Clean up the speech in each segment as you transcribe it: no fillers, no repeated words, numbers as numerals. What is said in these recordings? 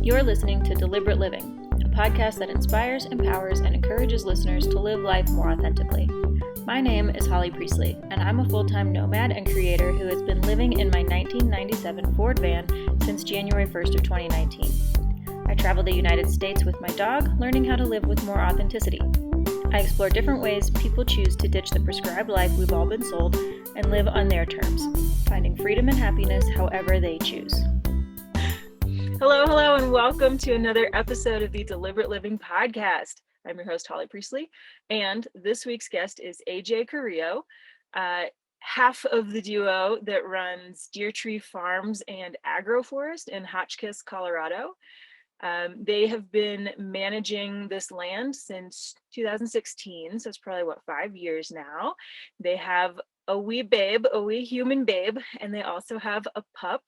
You're listening to Deliberate Living, a podcast that inspires, empowers, and encourages listeners to live life more authentically. My name is Holly Priestley, and I'm a full-time nomad and creator who has been living in my 1997 Ford van since January 1st of 2019. I travel the United States with my dog, learning how to live with more authenticity. I explore different ways people choose to ditch the prescribed life we've all been sold and live on their terms, finding freedom and happiness however they choose. Hello, and welcome to another episode of the Deliberate Living Podcast. I'm your host, Holly Priestley, and this week's guest is AJ Carillo, half of the duo that runs Deer Tree Farms and agro-forest in Hotchkiss, Colorado. They have been managing this land since 2016, so it's probably 5 years now. They have a wee human babe, and they also have a pup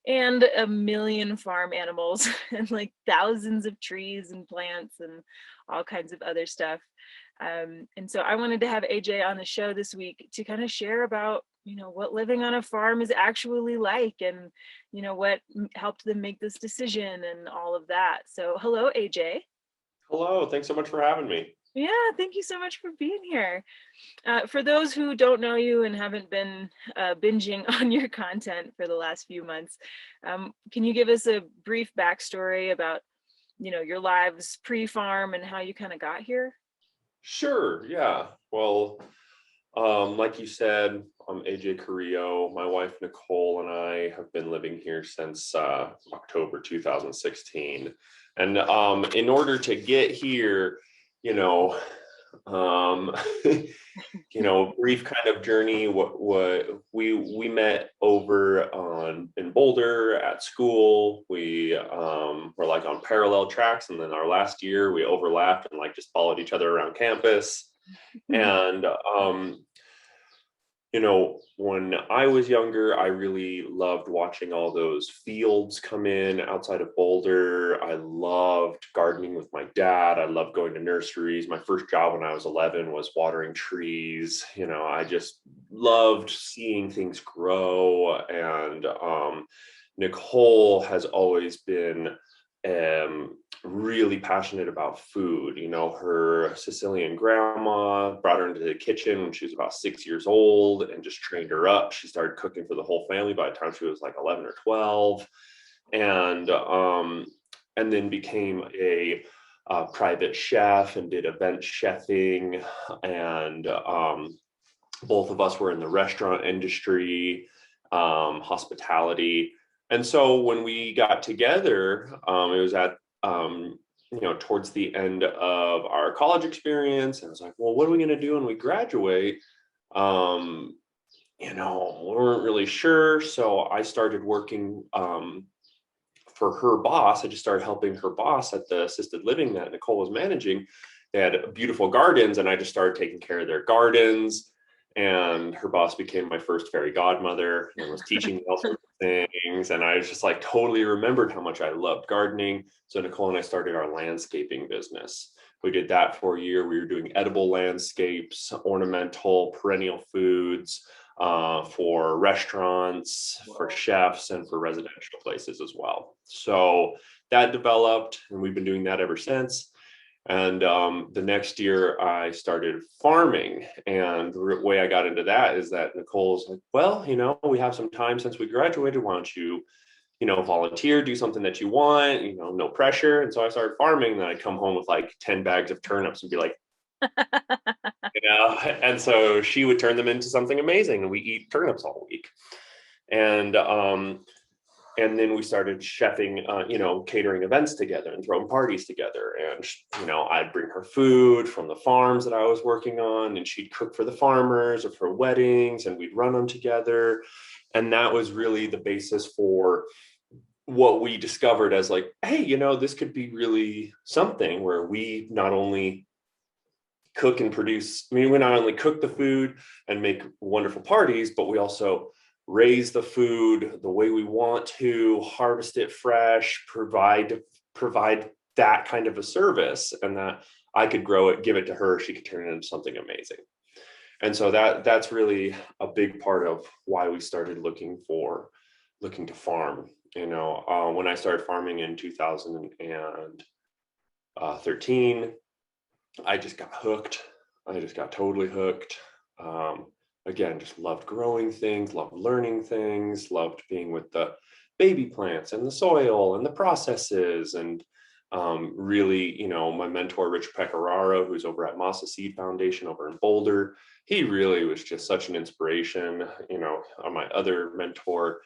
and a million farm animals and like thousands of trees and plants and all kinds of other stuff. And so I wanted to have AJ on the show this week to kind of share about, what living on a farm is actually like and, what helped them make this decision and all of that. So hello, AJ. Hello, thanks so much for having me. Yeah, thank you so much for being here. For those who don't know you and haven't been binging on your content for the last few months, can you give us a brief backstory about, your lives pre-farm and how you kind of got here? Sure, yeah. Well, like you said, I'm AJ Carillo. My wife, Nicole, and I have been living here since October 2016. And in order to get here, brief kind of journey. What we met over in Boulder at school. We were like on parallel tracks, and then our last year we overlapped and like just followed each other around campus. And when I was younger, I really loved watching all those fields come in outside of Boulder. I loved gardening with my dad. I loved going to nurseries. My first job when I was 11 was watering trees. I just loved seeing things grow. And Nicole has always been really passionate about food. Her Sicilian grandma brought her into the kitchen when she was about 6 years old and just trained her up. She started cooking for the whole family by the time she was like 11 or 12, and then became a private chef and did event chefing. And both of us were in the restaurant industry, hospitality. And so when we got together, it was at towards the end of our college experience. And I was like, well, what are we going to do when we graduate? We weren't really sure. So I started working for her boss. I just started helping her boss at the assisted living that Nicole was managing. They had beautiful gardens, and I just started taking care of their gardens. And her boss became my first fairy godmother and was teaching me all sorts of things. And I was just like totally remembered how much I loved gardening. So Nicole and I started our landscaping business. We did that for a year. We were doing edible landscapes, ornamental, perennial foods for restaurants, for chefs, and for residential places as well. So that developed, and we've been doing that ever since. And the next year I started farming, and the way I got into that is that Nicole's like, well, we have some time since we graduated. Why don't you, volunteer, do something that you want, no pressure. And so I started farming, and then I'd come home with like 10 bags of turnips and be like, and so she would turn them into something amazing, and we eat turnips all week. And then we started chefing, catering events together and throwing parties together. And, I'd bring her food from the farms that I was working on, and she'd cook for the farmers or for weddings, and we'd run them together. And that was really the basis for what we discovered as like, hey, this could be really something where we not only cook and produce, we not only cook the food and make wonderful parties, but we also raise the food the way we want to, harvest it fresh, provide that kind of a service, and that I could grow it, give it to her, she could turn it into something amazing. And so that's really a big part of why we started looking to farm. When I started farming in 2013, I just got hooked. I just got totally hooked. Um, Again, just loved growing things, loved learning things, loved being with the baby plants and the soil and the processes. And really, my mentor, Rich Pecoraro, who's over at Masa Seed Foundation over in Boulder, he really was just such an inspiration. My other mentor,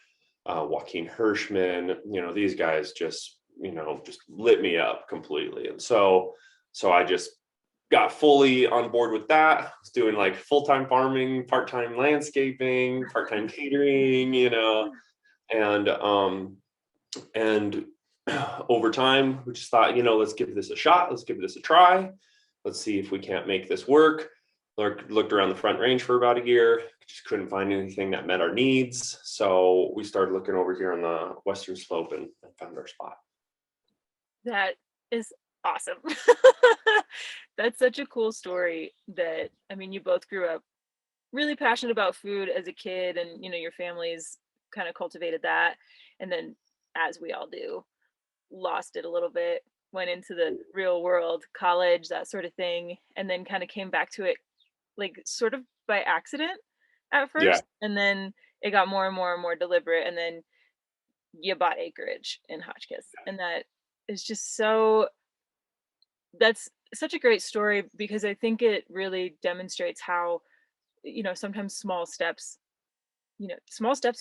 Joaquin Hirschman, these guys just lit me up completely. And so I just got fully on board with that. I was doing like full-time farming, part-time landscaping, part-time catering, and over time we just thought, let's give this a shot, let's give this a try, let's see if we can't make this work. Looked around the Front Range for about a year, just couldn't find anything that met our needs, so we started looking over here on the western slope and found our spot. That is awesome. That's such a cool story. That, I mean, you both grew up really passionate about food as a kid, and your families kind of cultivated that, and then, as we all do, lost it a little bit, went into the real world, college, that sort of thing, and then kind of came back to it like sort of by accident at Yeah. first, and then it got more and more and more deliberate, and then you bought acreage in Hotchkiss, and that is just so, that's such a great story, because I think it really demonstrates how, sometimes small steps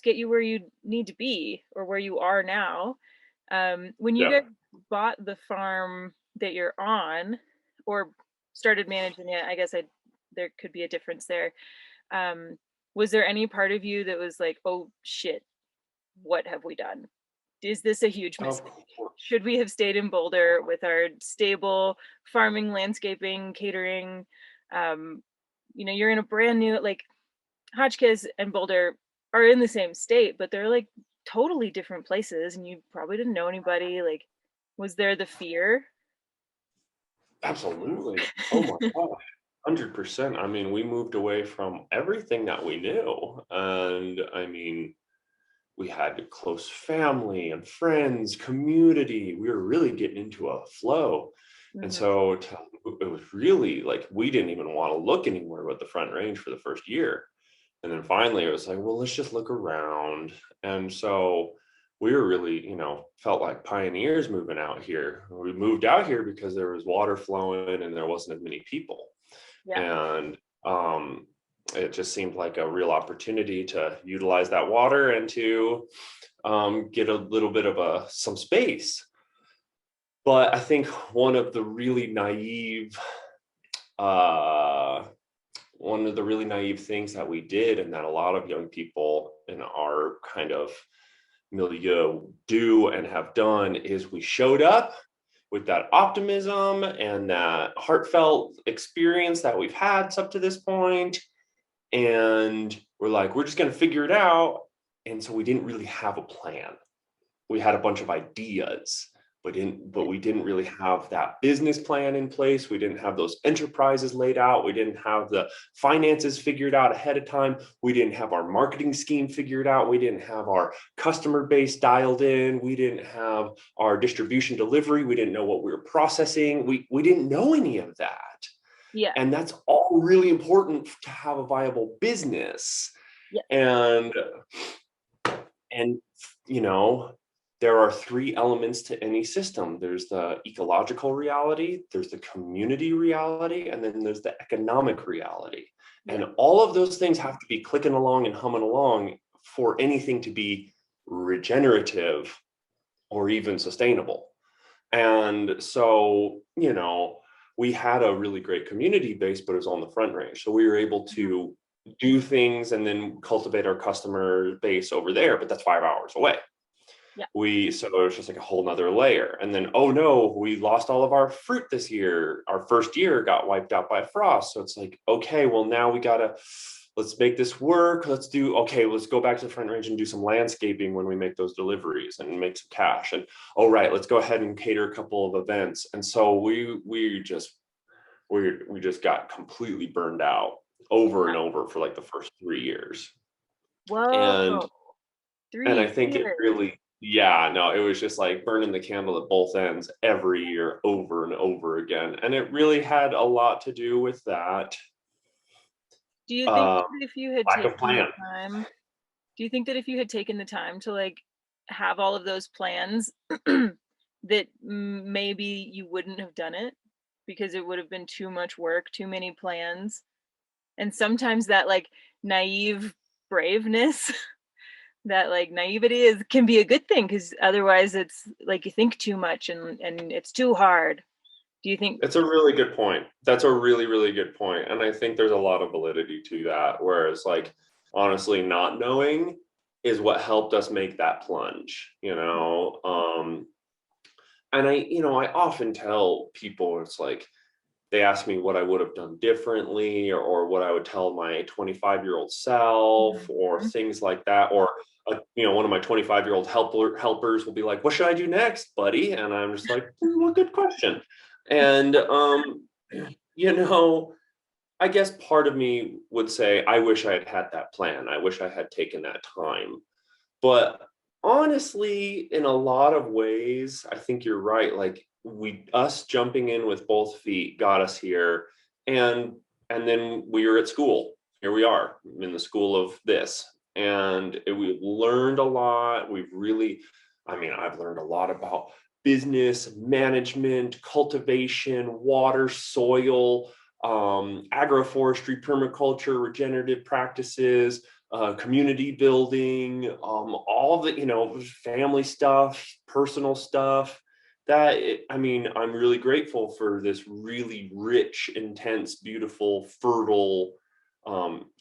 get you where you need to be, or where you are now. When you Yeah. guys bought the farm that you're on, or started managing it, I guess there could be a difference there. Um, was there any part of you that was like, oh shit, what have we done? Is this a huge Of mistake? course. Should we have stayed in Boulder with our stable farming, landscaping, catering? You're in a brand new, like, Hotchkiss and Boulder are in the same state, but they're like totally different places, and you probably didn't know anybody. Like, was there the fear? Absolutely. Oh my gosh. 100%. I mean, we moved away from everything that we knew. And I mean, we had close family and friends, community. We were really getting into a flow. And Mhm. so it was really like we didn't even want to look anywhere but the Front Range for the first year. And then finally it was like, well, let's just look around. And so we were really, felt like pioneers moving out here. We moved out here because there was water flowing and there wasn't as many people. Yeah. And it just seemed like a real opportunity to utilize that water and to get a little bit of some space. But I think uh, one of the really naive things that we did, and that a lot of young people in our kind of milieu do and have done, is we showed up with that optimism and that heartfelt experience that we've had up to this point, and we're like, we're just going to figure it out. And so we didn't really have a plan. We had a bunch of ideas, but we didn't really have that business plan in place. We didn't have those enterprises laid out. We didn't have the finances figured out ahead of time. We didn't have our marketing scheme figured out. We didn't have our customer base dialed in. We didn't have our distribution delivery. We didn't know what we were processing. We didn't know any of that. Yeah. And that's all really important to have a viable business. Yeah. And there are three elements to any system. There's the ecological reality, there's the community reality, and then there's the economic reality. Yeah. And all of those things have to be clicking along and humming along for anything to be regenerative or even sustainable. And so, we had a really great community base, but it was on the Front Range. So we were able to do things and then cultivate our customer base over there, but that's 5 hours away. Yeah. So it was just like a whole nother layer. And then, oh no, we lost all of our fruit this year. Our first year got wiped out by frost. So it's like, okay, well, now let's make this work. Let's go back to the Front Range and do some landscaping when we make those deliveries and make some cash. And all right, let's go ahead and cater a couple of events. And so we just got completely burned out over and over for like the first 3 years. Whoa. And I Three think it years. really, Yeah, no, it was just like burning the candle at both ends every year over and over again. And it really had a lot to do with that Do you think uh, that if you had lack of taken the plan. time, do you think that if you had taken the time to like have all of those plans, that maybe you wouldn't have done it because it would have been too much work, too many plans? And sometimes that like naive braveness, that like naivety is can be a good thing because otherwise it's like you think too much and it's too hard. Do you think? It's a really good point. That's a really, really good point. And I think there's a lot of validity to that. Whereas, like, honestly, not knowing is what helped us make that plunge, you know? And I often tell people, it's like, they ask me what I would have done differently or what I would tell my 25-year-old self or Mhm. things like that. Or, one of my 25-year-old helpers will be like, what should I do next, buddy? And I'm just like, well, good question. And, you know, I guess part of me would say, I wish I had had that plan. I wish I had taken that time. But honestly, in a lot of ways, I think you're right. Like us jumping in with both feet got us here. And then we were at school. Here we are in the school of this. And we've learned a lot. I've learned a lot about business, management, cultivation, water, soil, agroforestry, permaculture, regenerative practices, community building, all the, family stuff, personal stuff. I'm really grateful for this really rich, intense, beautiful, fertile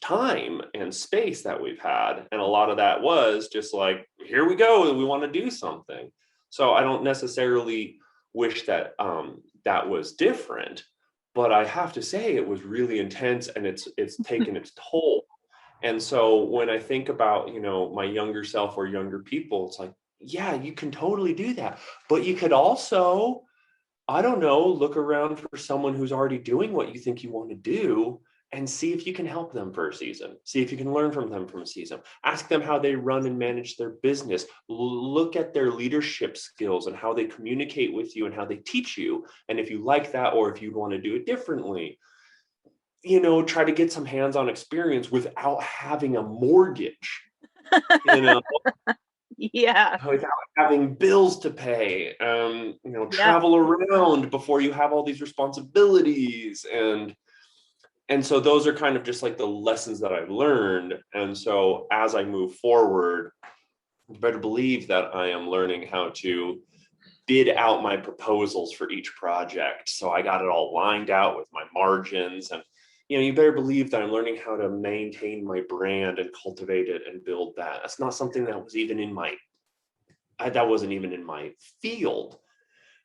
time and space that we've had. And a lot of that was just like, here we go, we want to do something. So I don't necessarily wish that that was different, but I have to say it was really intense and it's taken its toll. And so when I think about, my younger self or younger people, it's like, yeah, you can totally do that. But you could also, I don't know, look around for someone who's already doing what you think you want to do and see if you can help them for a season. See if you can learn from them from a season. Ask them how they run and manage their business. Look at their leadership skills and how they communicate with you and how they teach you. And if you like that or if you want to do it differently, try to get some hands-on experience without having a mortgage, you know, Yeah. without having bills to pay, Yeah. travel around before you have all these responsibilities. And so those are kind of just like the lessons that I've learned. And so as I move forward, you better believe that I am learning how to bid out my proposals for each project. So I got it all lined out with my margins. And you better believe that I'm learning how to maintain my brand and cultivate it and build that. That's not something that was even that wasn't even in my field.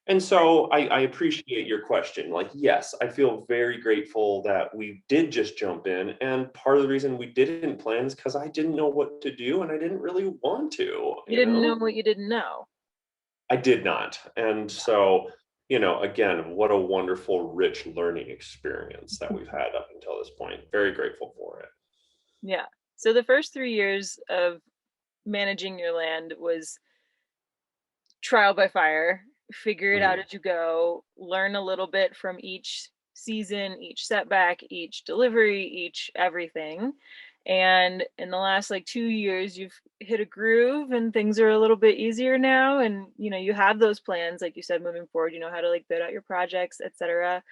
And so I appreciate your question. Like, yes, I feel very grateful that we did just jump in. And part of the reason we didn't plan is because I didn't know what to do and I didn't really want to, You didn't know what you didn't know. I did not. And so, again, what a wonderful, rich learning experience that we've had up until this point. Very grateful for it. Yeah. So the first 3 years of managing your land was trial by fire, figure it out Mhm. as you go, learn a little bit from each season, each setback, each delivery, each everything. And in the last like 2 years, you've hit a groove and things are a little bit easier now. And you have those plans, like you said, moving forward, you know how to like bid out your projects, etc.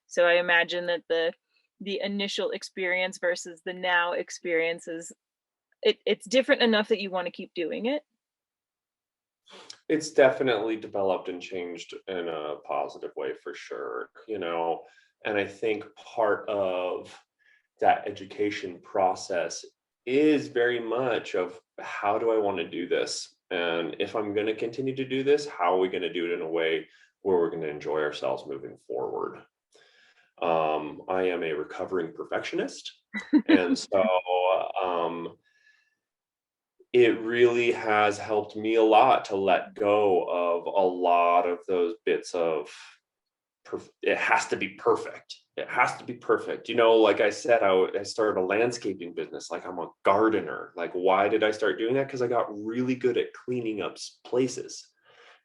So I imagine that the initial experience versus the now experience is it's different enough that you want to keep doing it. It's definitely developed and changed in a positive way for sure, and I think part of that education process is very much of how do I want to do this? And if I'm going to continue to do this, how are we going to do it in a way where we're going to enjoy ourselves moving forward? I am a recovering perfectionist. And so um, it really has helped me a lot to let go of a lot of those bits of it has to be perfect. It has to be perfect. Like I said, I started a landscaping business. Like I'm a gardener. Like, why did I start doing that? Because I got really good at cleaning up places,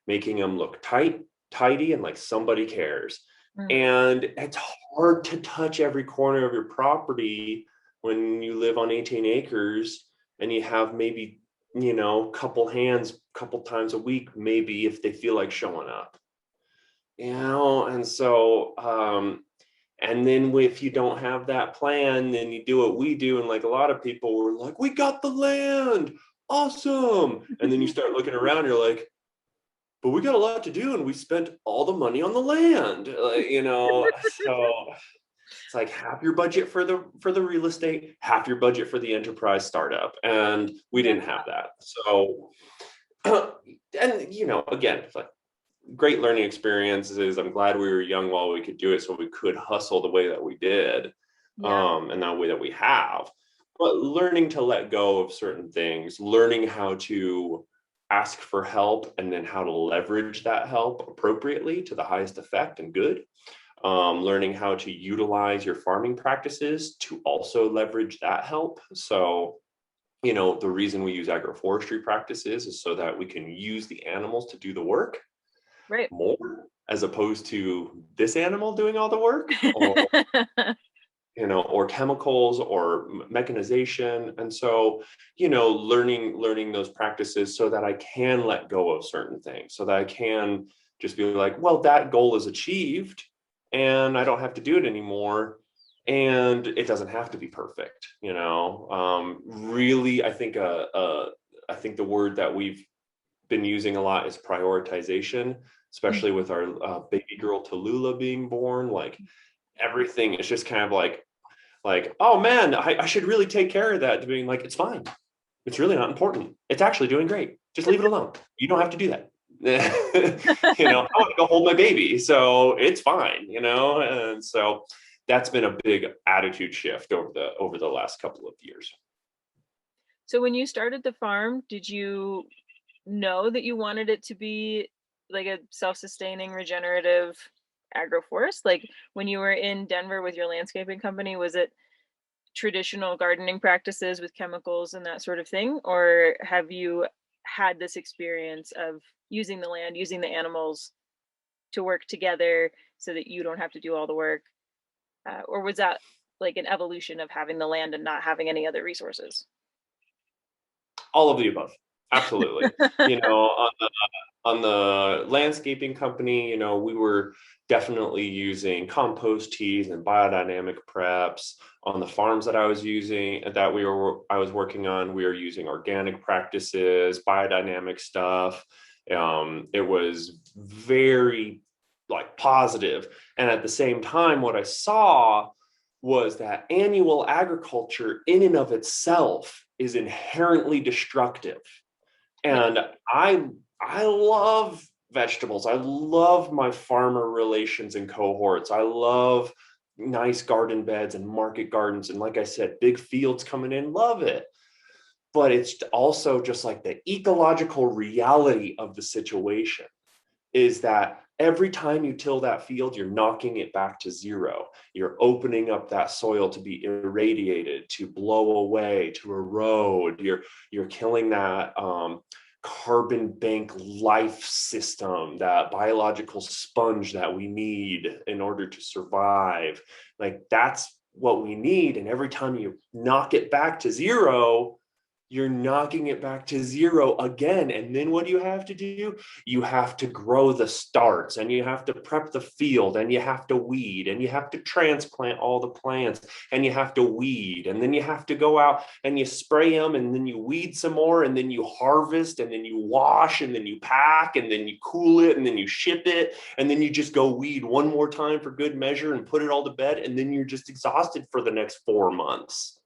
making them look tidy, and like somebody cares. Mm. And it's hard to touch every corner of your property when you live on 18 acres and you have maybe, couple hands, couple times a week, maybe if they feel like showing up. And so and then if you don't have that plan, then you do what we do, and like a lot of people were like, we got the land, awesome. And then you start looking around, you're like, but we got a lot to do, and we spent all the money on the land. So it's like half your budget for the real estate, half your budget for the enterprise startup, and we Yeah. didn't have that. So and again, it's like great learning experiences. I'm glad we were young while we could do it, so we could hustle the way that we did, Yeah. and that way that we have. But learning to let go of certain things, learning how to ask for help, and then how to leverage that help appropriately to the highest effect and good. Learning how to utilize your farming practices to also leverage that help. So, the reason we use agroforestry practices is so that we can use the animals to do the work Right. more, as opposed to this animal doing all the work, or chemicals or mechanization. And so, learning those practices so that I can let go of certain things, so that I can just be like, well, that goal is achieved and I don't have to do it anymore. And it doesn't have to be perfect, really. I think the word that we've been using a lot is prioritization, especially with our baby girl Tallulah being born. Like everything is just kind of like, oh man, I should really take care of that, to being like, it's fine. It's really not important. It's actually doing great. Just leave it alone. You don't have to do that. I want to go hold my baby, so it's fine, and so that's been a big attitude shift over the last couple of years. So when you started the farm, did you know that you wanted it to be like a self-sustaining regenerative agroforest? Like when you were in Denver with your landscaping company, was it traditional gardening practices with chemicals and that sort of thing? Or have you had this experience of using the land, using the animals to work together so that you don't have to do all the work? Or was that like an evolution of having the land and not having any other resources? All of the above. Absolutely. On the landscaping company, we were definitely using compost teas and biodynamic preps. On the farms that I was working on, we were using organic practices, biodynamic stuff. It was very like positive. And at the same time, what I saw was that annual agriculture in and of itself is inherently destructive. Yeah. And I love vegetables. I love my farmer relations and cohorts. I love nice garden beds and market gardens. And like I said, big fields coming in, love it. But it's also just like the ecological reality of the situation is that every time you till that field, you're knocking it back to zero. You're opening up that soil to be irradiated, to blow away, to erode. You're killing that carbon bank life system, that biological sponge that we need in order to survive. Like that's what we need. And every time you knock it back to zero, you're knocking it back to zero again. And then what do you have to do? You have to grow the starts, and you have to prep the field, and you have to weed, and you have to transplant all the plants, and you have to weed, and then you have to go out and you spray them, and then you weed some more, and then you harvest, and then you wash, and then you pack, and then you cool it, and then you ship it, and then you just go weed one more time for good measure and put it all to bed, and then you're just exhausted for the next 4 months.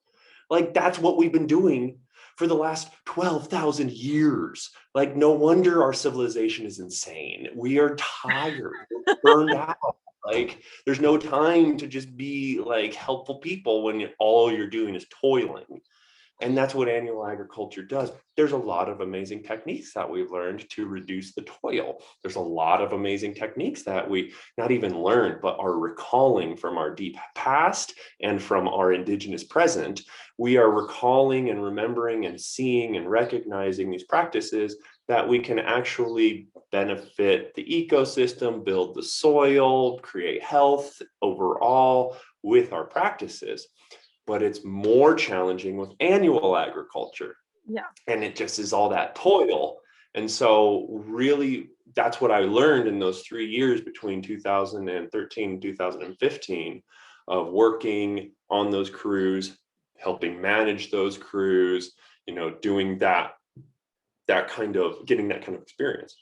Like that's what we've been doing for the last 12,000 years. Like, no wonder our civilization is insane. We are tired, we're burned out. Like, there's no time to just be like helpful people when all you're doing is toiling. And that's what annual agriculture does. There's a lot of amazing techniques that we've learned to reduce the toil. There's a lot of amazing techniques that we not even learned, but are recalling from our deep past and from our indigenous present. We are recalling and remembering and seeing and recognizing these practices that we can actually benefit the ecosystem, build the soil, create health overall with our practices. But it's more challenging with annual agriculture. Yeah. And it just is all that toil. And so really, that's what I learned in those 3 years between 2013 and 2015 of working on those crews, helping manage those crews, doing that kind of, getting that kind of experience.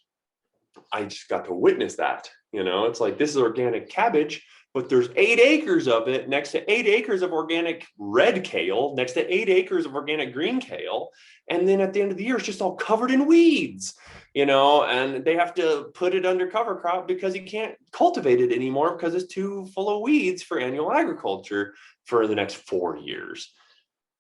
I just got to witness that. It's like, this is organic cabbage, but there's 8 acres of it next to 8 acres of organic red kale, next to 8 acres of organic green kale. And then at the end of the year, it's just all covered in weeds, and they have to put it under cover crop because you can't cultivate it anymore because it's too full of weeds for annual agriculture for the next 4 years.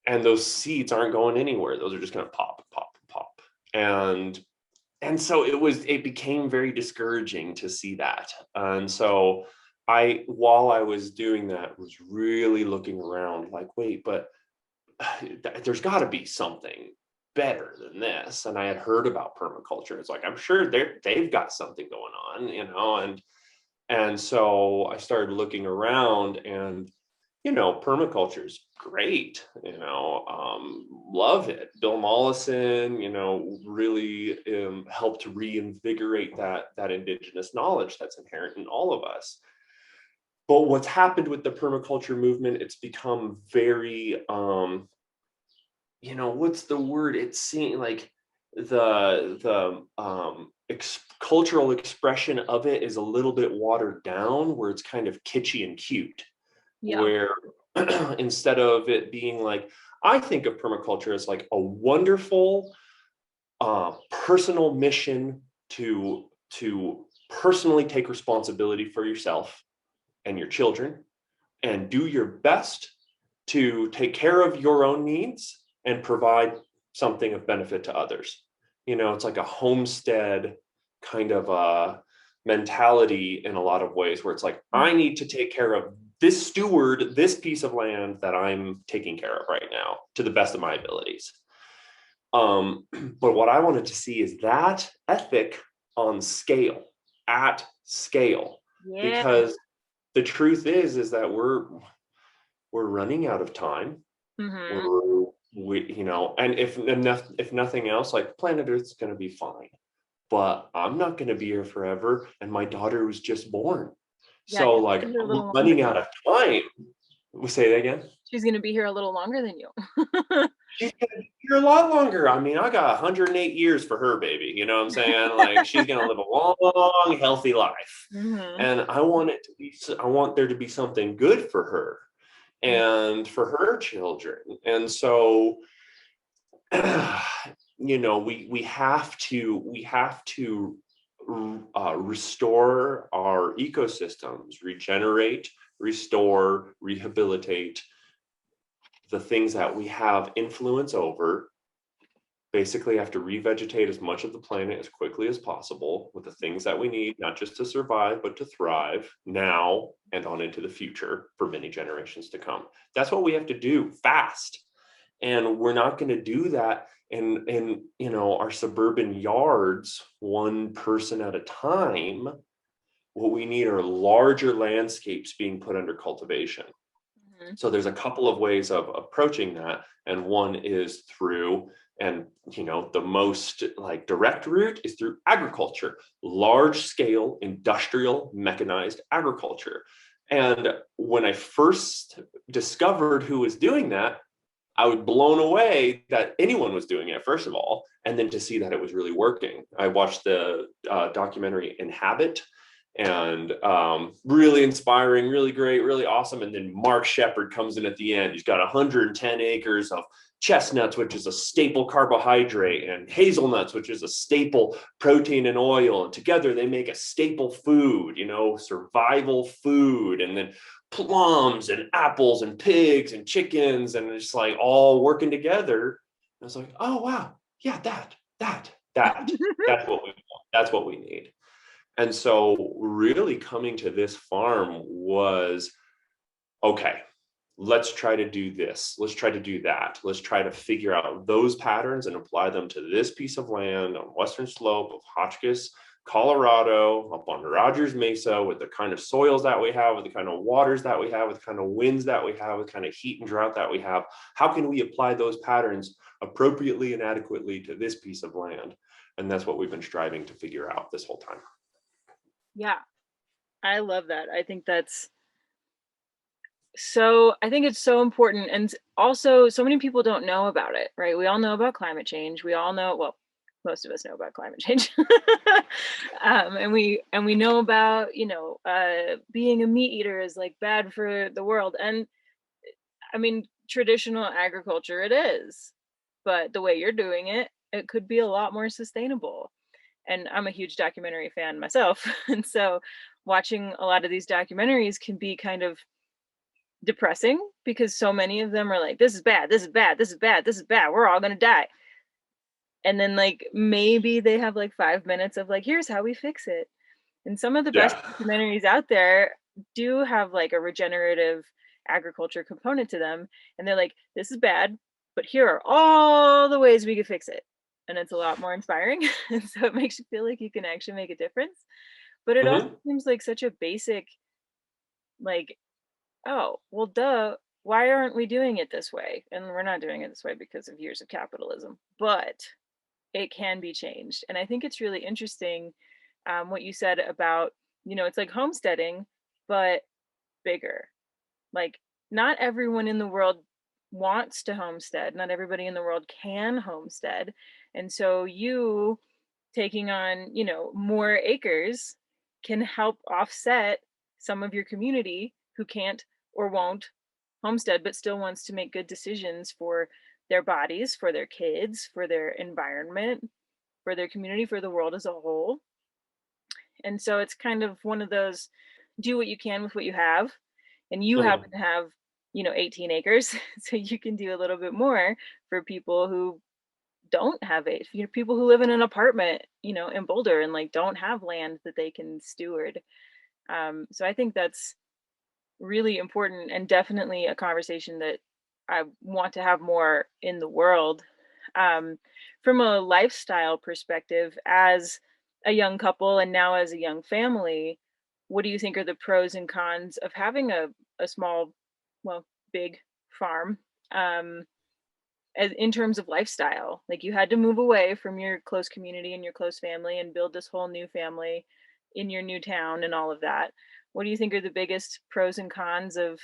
And those seeds aren't going anywhere. Those are just going to pop, pop, pop. And so it became very discouraging to see that. And so while I was doing that, was really looking around like, wait, but there's got to be something better than this. And I had heard about permaculture. It's like, I'm sure they've got something going on, and so I started looking around, and permaculture is great, love it. Bill Mollison, really helped to reinvigorate that indigenous knowledge that's inherent in all of us. But what's happened with the permaculture movement, it's become very, what's the word? It seems like the cultural expression of it is a little bit watered down, where it's kind of kitschy and cute. Yeah. Where instead of it being like, I think of permaculture as like a wonderful personal mission to personally take responsibility for yourself and your children and do your best to take care of your own needs and provide something of benefit to others. It's like a homestead kind of a mentality in a lot of ways, where it's like, I need to take care of this piece of land that I'm taking care of right now to the best of my abilities. But what I wanted to see is that ethic on scale, at scale, because the truth is that we're running out of time. Mm-hmm. And if nothing else, like planet Earth's going to be fine, but I'm not going to be here forever. And my daughter was just born. Yeah, so like, I'm running out of time. We'll say that again. She's going to be here a little longer than you. She's going to be here a lot longer. I mean, I got 108 years for her, baby. You know what I'm saying? Like, she's going to live a long, healthy life. Mm-hmm. And I want there to be something good for her and for her children. And so, we have to restore our ecosystems, regenerate, restore, rehabilitate the things that we have influence over. Basically have to revegetate as much of the planet as quickly as possible with the things that we need, not just to survive, but to thrive now and on into the future for many generations to come. That's what we have to do fast. And we're not going to do that in our suburban yards, one person at a time. What we need are larger landscapes being put under cultivation. Mm-hmm. So there's a couple of ways of approaching that. And one is through, and the most like direct route is through agriculture, large scale industrial mechanized agriculture. And when I first discovered who was doing that, I was blown away that anyone was doing it, first of all, and then to see that it was really working. I watched the documentary Inhabit, and really inspiring, really great, really awesome. And then Mark Shepard comes in at the end. He's got 110 acres of chestnuts, which is a staple carbohydrate, and hazelnuts, which is a staple protein and oil. And together they make a staple food, survival food. And then plums and apples and pigs and chickens, and it's like all working together. And I was like, oh, wow. Yeah, that's what we want. That's what we need. And so really coming to this farm was, okay, let's try to do this. Let's try to do that. Let's try to figure out those patterns and apply them to this piece of land on western slope of Hotchkiss, Colorado, up on Rogers Mesa, with the kind of soils that we have, with the kind of waters that we have, with the kind of winds that we have, with the kind of heat and drought that we have. How can we apply those patterns appropriately and adequately to this piece of land? And that's what we've been striving to figure out this whole time. Yeah, I love that. I think it's so important. And also, so many people don't know about it, right? We all know about climate change. We all know, well, most of us know about climate change. And we know about, being a meat eater is like bad for the world. And I mean, traditional agriculture, it is. But the way you're doing it, it could be a lot more sustainable. And I'm a huge documentary fan myself. And so watching a lot of these documentaries can be kind of depressing, because so many of them are like, this is bad, this is bad, this is bad, this is bad, we're all gonna die. And then like maybe they have like 5 minutes of like, here's how we fix it. And some of the best documentaries out there do have like a regenerative agriculture component to them. And they're like, this is bad, but here are all the ways we could fix it. And it's a lot more inspiring. And so it makes you feel like you can actually make a difference. But it also seems like such a basic, like, oh, well, duh, why aren't we doing it this way? And we're not doing it this way because of years of capitalism, but it can be changed. And I think it's really interesting what you said about, it's like homesteading, but bigger. Like, not everyone in the world wants to homestead. Not everybody in the world can homestead. And so you taking on, more acres can help offset some of your community who can't or won't homestead, but still wants to make good decisions for their bodies, for their kids, for their environment, for their community, for the world as a whole. And so it's kind of one of those, do what you can with what you have. And you happen to have, 18 acres, so you can do a little bit more for people who don't have it. People who live in an apartment, in Boulder, and like don't have land that they can steward. So I think that's really important, and definitely a conversation that I want to have more in the world. From a lifestyle perspective, as a young couple and now as a young family, what do you think are the pros and cons of having a small, well, big farm, in terms of lifestyle? Like, you had to move away from your close community and your close family and build this whole new family in your new town and all of that. What do you think are the biggest pros and cons of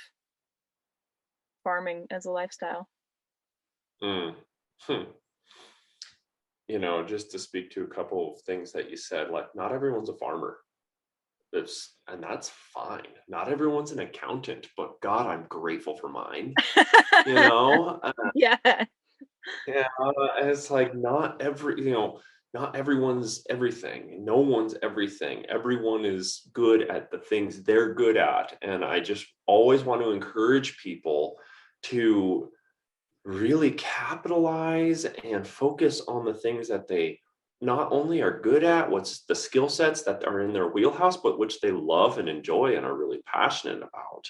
farming as a lifestyle? Just to speak to a couple of things that you said, like, not everyone's a farmer. And that's fine. Not everyone's an accountant, but God, I'm grateful for mine. Yeah. Yeah, it's like not everyone's everything. No one's everything. Everyone is good at the things they're good at. And I just always want to encourage people to really capitalize and focus on the things that they not only are good at, what's the skill sets that are in their wheelhouse, but which they love and enjoy and are really passionate about.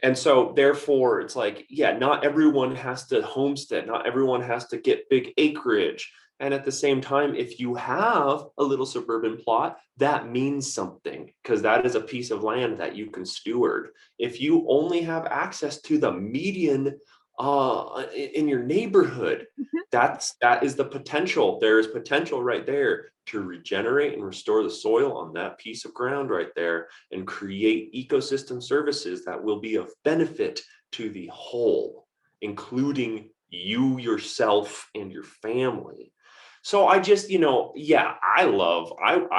And so therefore it's like, yeah, not everyone has to homestead, not everyone has to get big acreage. And at the same time, if you have a little suburban plot, that means something, because that is a piece of land that you can steward. If you only have access to the median in your neighborhood, that is the potential. There is potential right there to regenerate and restore the soil on that piece of ground right there and create ecosystem services that will be of benefit to the whole, including you, yourself, and your family. So I just, I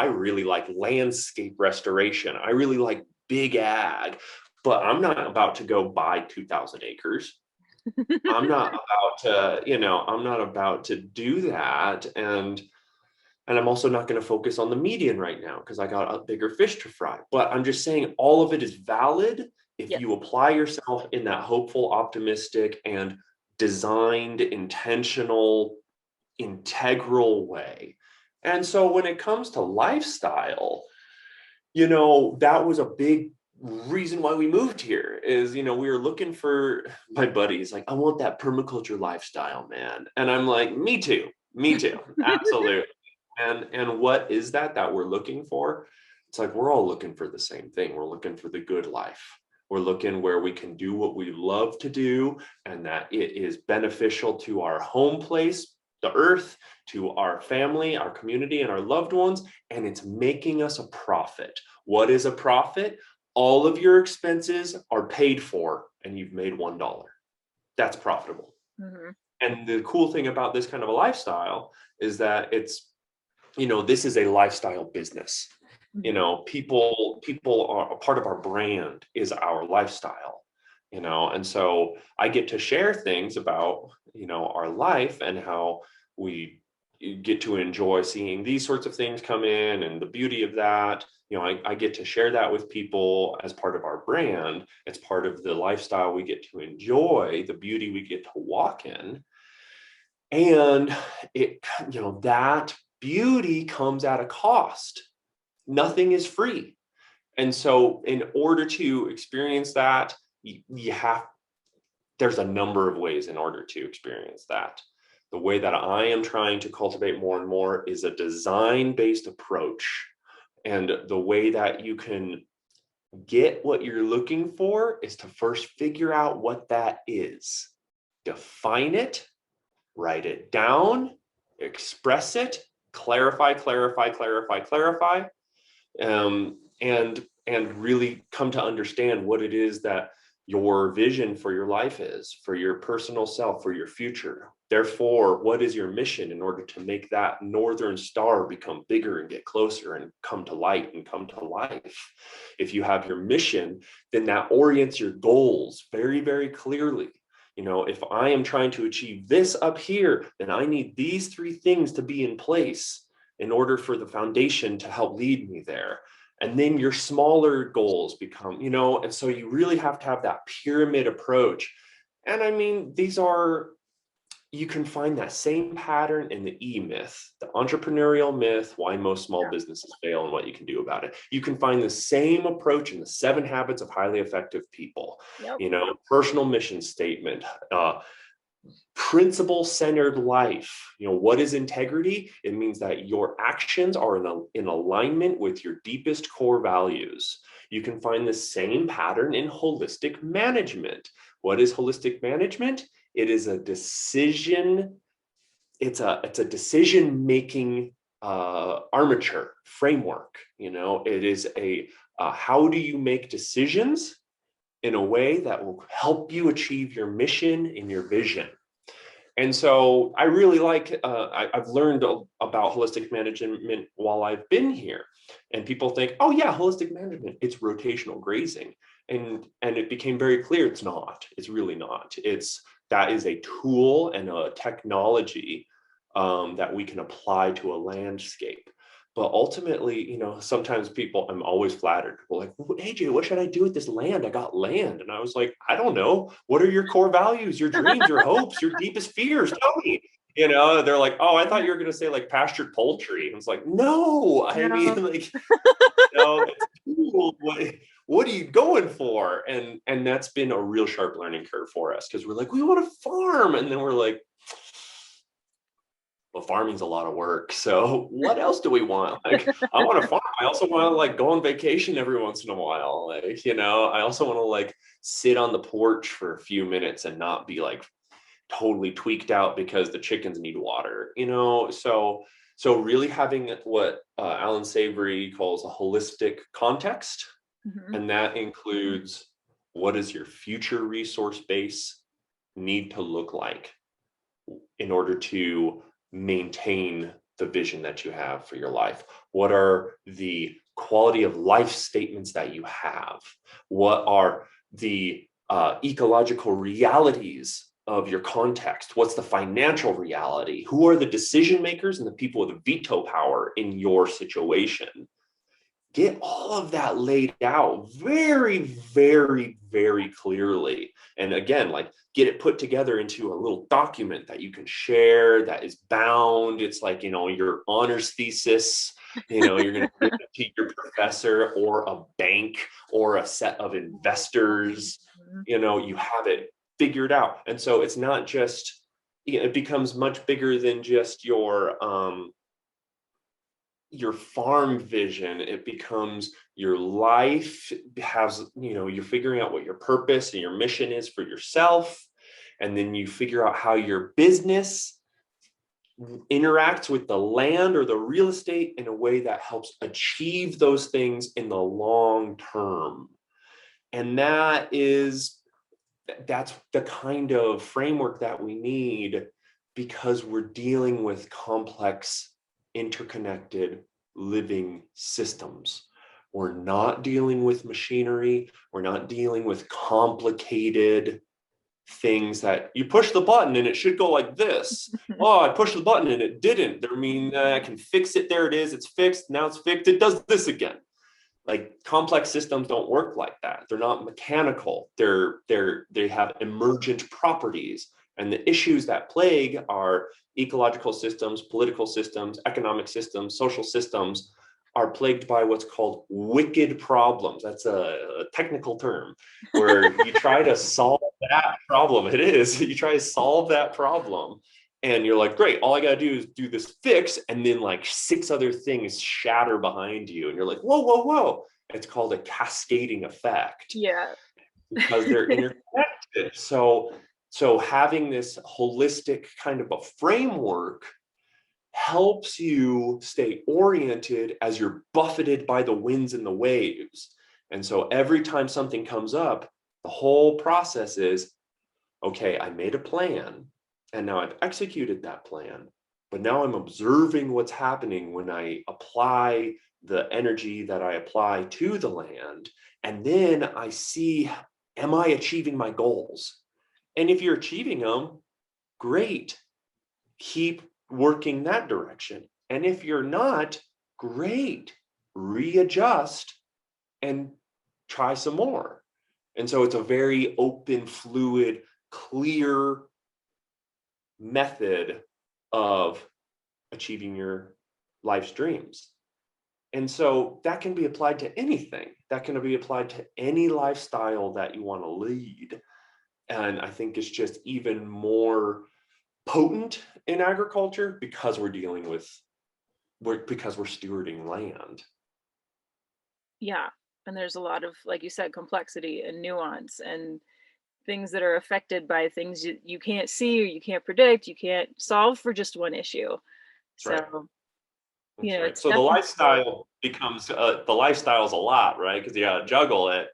really like landscape restoration. I really like big ag. but I'm not about to go buy 2,000 acres. I'm not about to, I'm not about to do that. And I'm also not going to focus on the median right now because I got a bigger fish to fry. But I'm just saying all of it is valid if Yep. you apply yourself in that hopeful, optimistic, and designed, intentional, integral way. And so when it comes to lifestyle, that was a big reason why we moved here is, we were looking for, my buddies like, I want that permaculture lifestyle, man. And I'm like, me too, absolutely. And what is that we're looking for? It's like, we're all looking for the same thing. We're looking for the good life. We're looking where we can do what we love to do and that it is beneficial to our home place, the earth, to our family, our community, and our loved ones. And it's making us a profit. What is a profit? All of your expenses are paid for and you've made $1. That's profitable. Mm-hmm. And the cool thing about this kind of a lifestyle is that it's, this is a lifestyle business. People are a part of our brand is our lifestyle, and so I get to share things about, our life and how we get to enjoy seeing these sorts of things come in and the beauty of that. I get to share that with people as part of our brand. It's part of the lifestyle we get to enjoy, the beauty we get to walk in. And it, that beauty comes at a cost. Nothing is free. And so in order to experience that, there's a number of ways in order to experience that. The way that I am trying to cultivate more and more is a design-based approach. And the way that you can get what you're looking for is to first figure out what that is. Define it, write it down, express it, clarify, and really come to understand what it is that your vision for your life is, for your personal self, for your future. Therefore, what is your mission in order to make that northern star become bigger and get closer and come to light and come to life? If you have your mission, then that orients your goals very, very clearly. If I am trying to achieve this up here, then I need these 3 things to be in place in order for the foundation to help lead me there. And then your smaller goals become, and so you really have to have that pyramid approach. And I mean, you can find that same pattern in the E-myth, the entrepreneurial myth, why most small businesses fail and what you can do about it. You can find the same approach in the 7 habits of highly effective people. Yep. Personal mission statement, principle-centered life. What is integrity? It means that your actions are in alignment with your deepest core values. You can find the same pattern in holistic management. What is holistic management? It is a decision. It's a decision-making armature framework. It is how do you make decisions in a way that will help you achieve your mission and your vision. And so I really like, I've learned about holistic management while I've been here. And people think, oh yeah, holistic management, it's rotational grazing. And it became very clear it's not. It's really not. That is a tool and a technology that we can apply to a landscape. But ultimately, sometimes I'm always flattered. People are like, AJ, what should I do with this land? I got land. And I was like, I don't know. What are your core values, your dreams, your hopes, your deepest fears? Tell me. They're like, oh, I thought you were going to say like pastured poultry. And it's like, no, I mean, like, it's cool. What are you going for? And that's been a real sharp learning curve for us because we're like, we want to farm. And then we're like, well, farming's a lot of work. So what else do we want? Like, I want to farm. I also want to like go on vacation every once in a while. Like, I also want to like sit on the porch for a few minutes and not be like totally tweaked out because the chickens need water, So really having what Alan Savory calls a holistic context. Mm-hmm. And that includes what does your future resource base need to look like in order to maintain the vision that you have for your life? What are the quality of life statements that you have? What are the ecological realities of your context. What's the financial reality? Who are the decision makers and the people with veto power in your situation? Get all of that laid out very, very, very clearly. And again, like get it put together into a little document that you can share, that is bound. It's like, your honors thesis, you're going to give it to your professor or a bank or a set of investors. You have it figured out. And so it's not just, it becomes much bigger than just your farm vision. It becomes your life. Has, you're figuring out what your purpose and your mission is for yourself. And then you figure out how your business interacts with the land or the real estate in a way that helps achieve those things in the long term. And that's the kind of framework that we need, because we're dealing with complex, interconnected living systems. We're not dealing with machinery. We're not dealing with complicated things that you push the button and it should go like this. Oh, I pushed the button and it didn't. I mean, I can fix it. There it is. It's fixed. Now it's fixed. It does this again. Like, complex systems don't work like that. They're not mechanical. They have emergent properties. And the issues that plague our ecological systems, political systems, economic systems, social systems are plagued by what's called wicked problems. That's a technical term where you try to solve that problem. It is. You try to solve that problem. And you're like, great, all I got to do is do this fix. And then like 6 other things shatter behind you. And you're like, whoa, whoa, whoa. It's called a cascading effect. Yeah. Because they're interconnected. So having this holistic kind of a framework helps you stay oriented as you're buffeted by the winds and the waves. And so every time something comes up, the whole process is, okay, I made a plan and now I've executed that plan, but now I'm observing what's happening when I apply the energy that I apply to the land. And then I see, am I achieving my goals? And if you're achieving them, great. Keep working that direction. And if you're not, great. Readjust and try some more. And so it's a very open, fluid, clear method of achieving your life's dreams. And so that can be applied to anything. That can be applied to any lifestyle that you want to lead. And I think it's just even more potent in agriculture because we're stewarding land. Yeah. And there's a lot of, like you said, complexity and nuance and things that are affected by things you can't see or you can't predict, you can't solve for just one issue. That's right. So, That's right. it's So the lifestyle becomes, the lifestyle is a lot, right? Because you got to juggle it.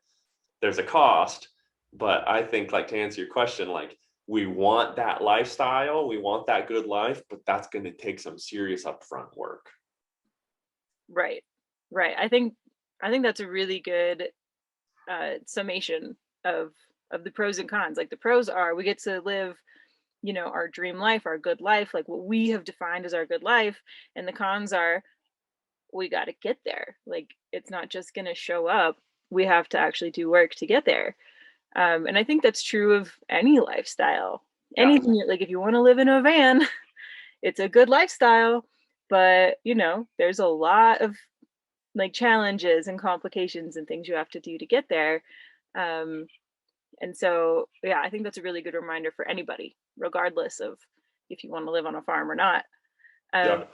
There's a cost. But I think, like, to answer your question, like, we want that lifestyle, we want that good life, but that's going to take some serious upfront work. Right. I think that's a really good summation of the pros and cons. Like, the pros are we get to live, our dream life, our good life, like what we have defined as our good life. And the cons are we got to get there. Like, it's not just going to show up. We have to actually do work to get there. And I think that's true of any lifestyle. Yeah. Anything, like, if you want to live in a van, it's a good lifestyle, but there's a lot of like challenges and complications and things you have to do to get there. And so, yeah, I think that's a really good reminder for anybody, regardless of if you want to live on a farm or not. Yeah.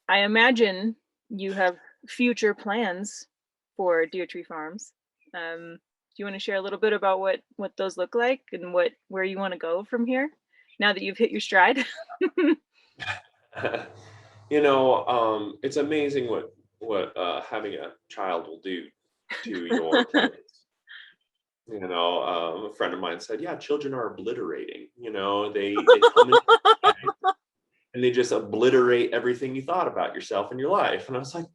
I imagine you have future plans for Deer Tree Farms. Do you want to share a little bit about what those look like and where you want to go from here now that you've hit your stride? It's amazing what having a child will do to your plans. A friend of mine said, yeah, children are obliterating. They come in and they just obliterate everything you thought about yourself and your life. And I was like,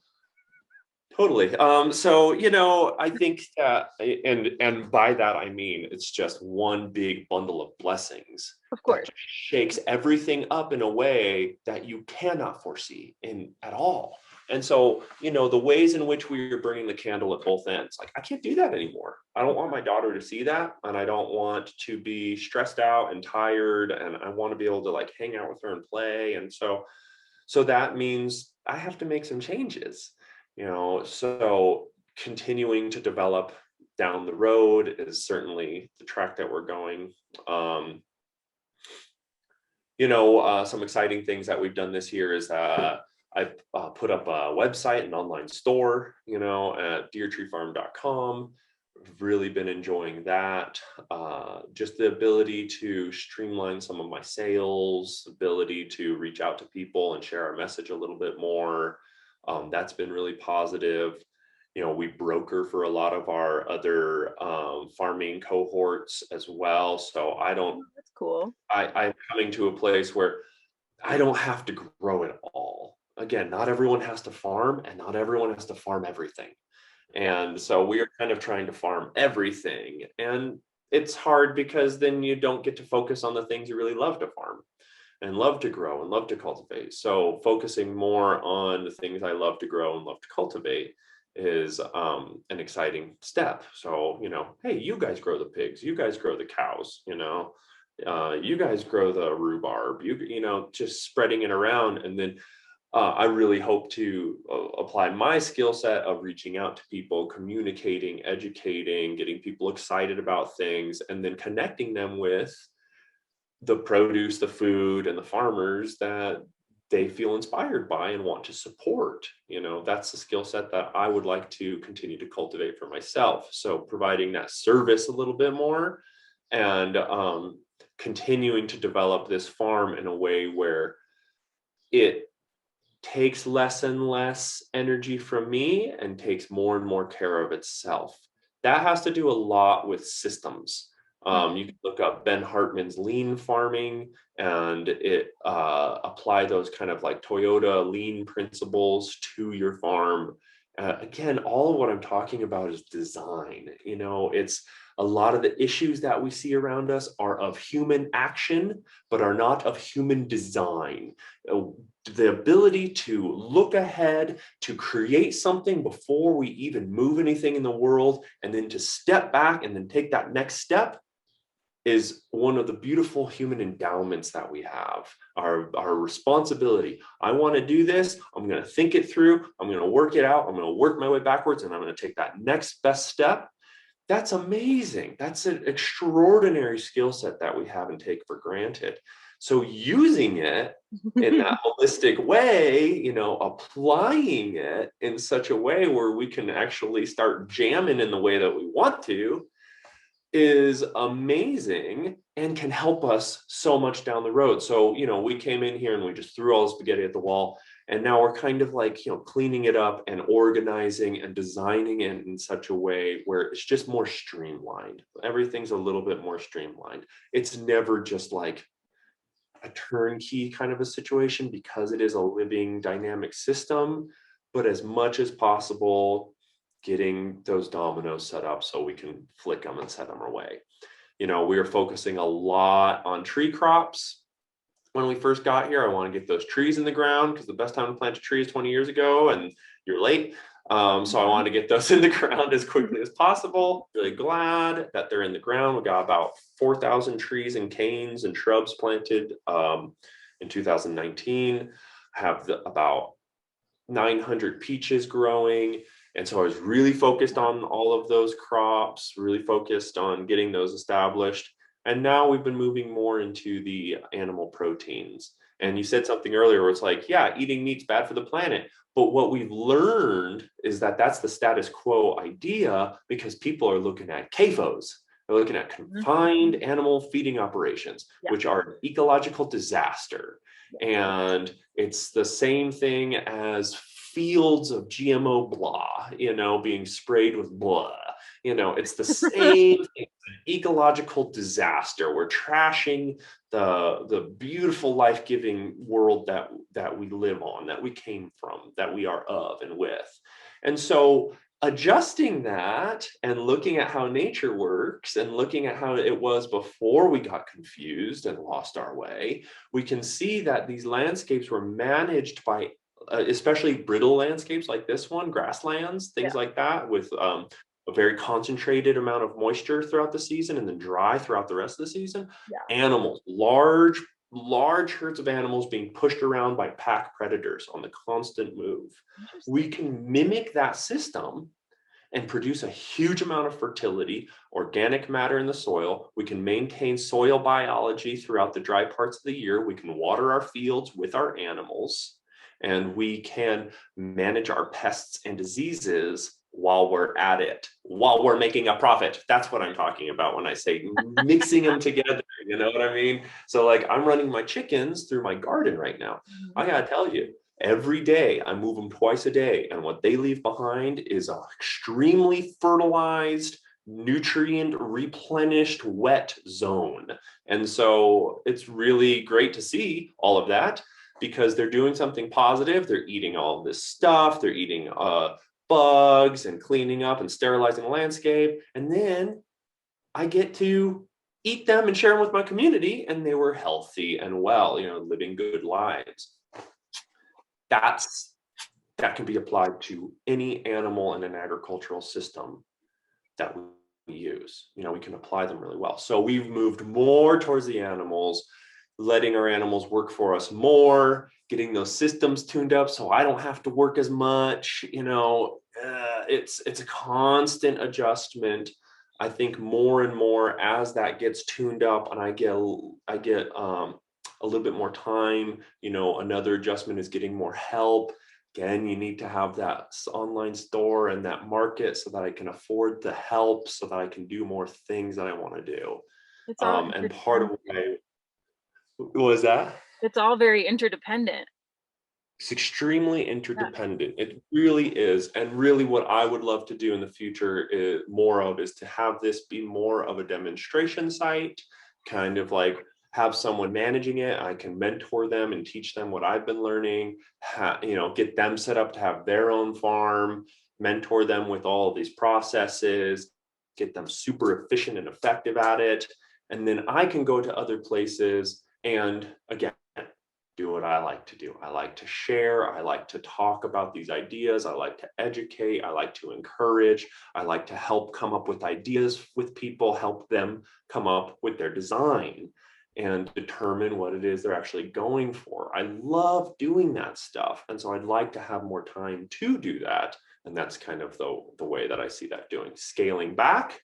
Totally. So, I think that, and by that I mean it's just one big bundle of blessings Of that course. just shakes everything up in a way that you cannot foresee in at all. And so, the ways in which we are burning the candle at both ends, like I can't do that anymore. I don't want my daughter to see that, and I don't want to be stressed out and tired, and I want to be able to like hang out with her and play. And so that means I have to make some changes, so continuing to develop down the road is certainly the track that we're going. um, some exciting things that we've done this year is I've put up a website, an online store, at deertreefarm.com. I've really been enjoying that. Just the ability to streamline some of my sales, ability to reach out to people and share our message a little bit more. That's been really positive. We broker for a lot of our other farming cohorts as well. So Oh, that's cool. I'm coming to a place where I don't have to grow it all. Again, not everyone has to farm, and not everyone has to farm everything. Yeah. And so we are kind of trying to farm everything. And it's hard because then you don't get to focus on the things you really love to farm and love to grow and love to cultivate. So focusing more on the things I love to grow and love to cultivate is an exciting step. So, hey, you guys grow the pigs, you guys grow the cows, you guys grow the rhubarb, just spreading it around. And then I really hope to apply my skill set of reaching out to people, communicating, educating, getting people excited about things, and then connecting them with the produce, the food, and the farmers that they feel inspired by and want to support. That's the skill set that I would like to continue to cultivate for myself. So providing that service a little bit more, and continuing to develop this farm in a way where it takes less and less energy from me and takes more and more care of itself. That has to do a lot with systems. You can look up Ben Hartman's lean farming and apply those kind of like Toyota lean principles to your farm. Again, all of what I'm talking about is design. It's a lot of the issues that we see around us are of human action, but are not of human design. The ability to look ahead, to create something before we even move anything in the world, and then to step back and then take that next step is one of the beautiful human endowments that we have, our responsibility. I want to do this. I'm going to think it through. I'm going to work it out. I'm going to work my way backwards, and I'm going to take that next best step. That's amazing. That's an extraordinary skill set that we have and take for granted. So using it in that holistic way, applying it in such a way where we can actually start jamming in the way that we want to is amazing and can help us so much down the road. So, we came in here and we just threw all the spaghetti at the wall. And now we're kind of like, cleaning it up and organizing and designing it in such a way where it's just more streamlined. Everything's a little bit more streamlined. It's never just like a turnkey kind of a situation because it is a living dynamic system, but as much as possible, getting those dominoes set up so we can flick them and set them away. We are focusing a lot on tree crops. When we first got here, I want to get those trees in the ground because the best time to plant a tree is 20 years ago and you're late. So I wanted to get those in the ground as quickly as possible. Really glad that they're in the ground. We got about 4,000 trees and canes and shrubs planted in 2019. Have about 900 peaches growing. And so I was really focused on all of those crops, really focused on getting those established. And now we've been moving more into the animal proteins. And you said something earlier where it's like, yeah, eating meat's bad for the planet. But what we've learned is that that's the status quo idea because people are looking at CAFOs. They're looking at confined animal feeding operations, which are an ecological disaster. And it's the same thing as fields of GMO blah, being sprayed with blah. It's the same thing, ecological disaster. We're trashing the beautiful life-giving world that we live on, that we came from, that we are of and with. And so adjusting that and looking at how nature works and looking at how it was before we got confused and lost our way, we can see that these landscapes were managed by especially brittle landscapes like this one, grasslands, Yeah. things like that, with a very concentrated amount of moisture throughout the season and then dry throughout the rest of the season. Yeah. Animals, large herds of animals being pushed around by pack predators on the constant move. We Interesting. can mimic that system and produce a huge amount of fertility, organic matter in the soil. We can maintain soil biology throughout the dry parts of the year. We can water our fields with our animals, and we can manage our pests and diseases while we're at it, while we're making a profit. That's what I'm talking about when I say mixing them together. You know what I mean? So, like, I'm running my chickens through my garden right now. Mhm. I gotta tell you, every day I move them twice a day, and what they leave behind is an extremely fertilized, nutrient replenished wet zone. And so it's really great to see all of that, because they're doing something positive. They're eating all of this stuff. They're eating bugs and cleaning up and sterilizing the landscape. And then I get to eat them and share them with my community, and they were healthy and well, living good lives. That's that can be applied to any animal in an agricultural system that we use. We can apply them really well. So we've moved more towards the animals, letting our animals work for us more, getting those systems tuned up so I don't have to work as much. It's a constant adjustment. I think more and more as that gets tuned up, and I get a little bit more time. Another adjustment is getting more help. Again, you need to have that online store and that market so that I can afford the help, so that I can do more things that I want to do. It's all And part of interdependent. what was that? It's all very interdependent. It's extremely Yeah. interdependent. It really is. And really what I would love to do in the future is to have this be more of a demonstration site, kind of like have someone managing it. I can mentor them and teach them what I've been learning, get them set up to have their own farm, mentor them with all of these processes, get them super efficient and effective at it. And then I can go to other places and, again, do what I like to do. I like to share. I like to talk about these ideas. I like to educate. I like to encourage. I like to help come up with ideas with people, help them come up with their design and determine what it is they're actually going for. I love doing that stuff. And so I'd like to have more time to do that. And that's kind of the way that I see that doing. Scaling back,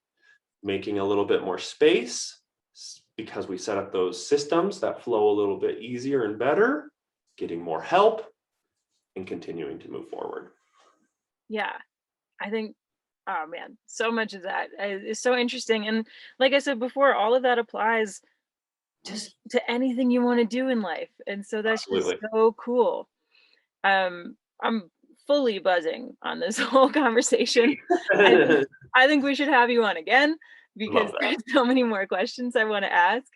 making a little bit more space, because we set up those systems that flow a little bit easier and better, getting more help, and continuing to move forward. Yeah. I think, oh man, so much of that is so interesting. And like I said before, all of that applies just to anything you want to do in life. And so that's just Absolutely. so cool. I'm fully buzzing on this whole conversation. I think I think we should have you on again because Love that. there's so many more questions I want to ask.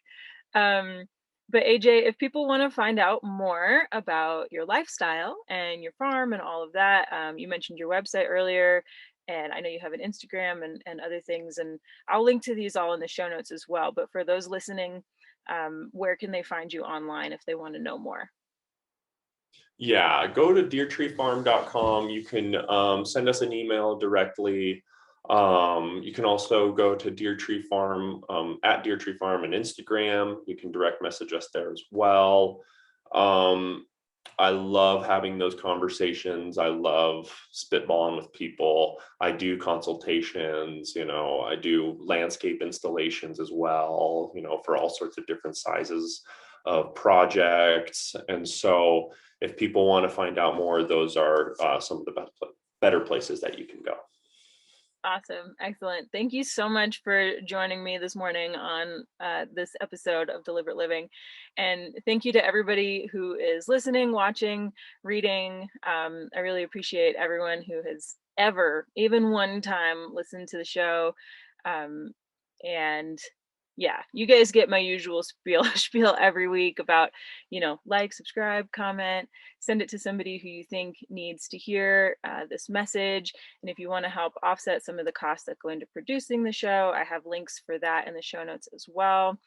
Um, but AJ, if people want to find out more about your lifestyle and your farm and all of that, you mentioned your website earlier, and I know you have an Instagram and other things, and I'll link to these all in the show notes as well. But for those listening, where can they find you online if they want to know more? Yeah, go to deertreefarm.com. You can send us an email directly. You can also go to Deer Tree Farm, at Deer Tree Farm and Instagram. You can direct message us there as well. Um, I love having those conversations. I love spitballing with people. I do consultations, I do landscape installations as well, for all sorts of different sizes of projects. And so if people want to find out more, those are some of the better places that you can go. Awesome. Excellent. Thank you so much for joining me this morning on this episode of Deliberate Living. And thank you to everybody who is listening, watching, reading. I really appreciate everyone who has ever, even one time, listened to the show. And yeah, you guys get my usual spiel every week about, like, subscribe, comment, send it to somebody who you think needs to hear this message. And if you want to help offset some of the costs that go into producing the show, I have links for that in the show notes as well.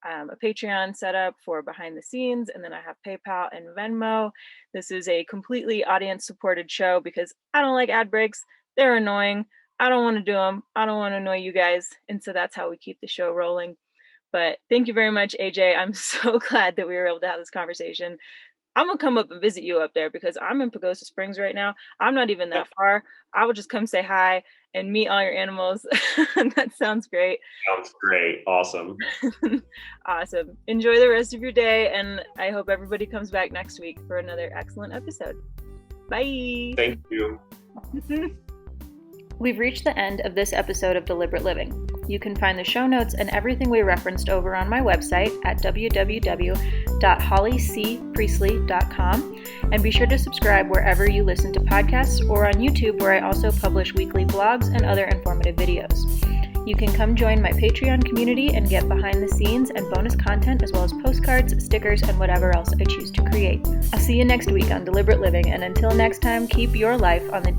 A Patreon set up for behind the scenes, and then I have PayPal and Venmo. This is a completely audience supported show because I don't like ad breaks. They're annoying. I don't want to do them. I don't want to annoy you guys. And so that's how we keep the show rolling. But thank you very much, AJ. I'm so glad that we were able to have this conversation. I'm gonna come up and visit you up there because I'm in Pagosa Springs right now. I'm not even that far. I will just come say hi and meet all your animals. That sounds great. Sounds great. Awesome. Awesome. Enjoy the rest of your day, and I hope everybody comes back next week for another excellent episode. Bye. Thank you. We've reached the end of this episode of Deliberate Living. You can find the show notes and everything we referenced over on my website at www.hollycpriestley.com, and be sure to subscribe wherever you listen to podcasts or on YouTube, where I also publish weekly vlogs and other informative videos. You can come join my Patreon community and get behind the scenes and bonus content, as well as postcards, stickers, and whatever else I choose to create. I'll see you next week on Deliberate Living, and until next time, keep your life on the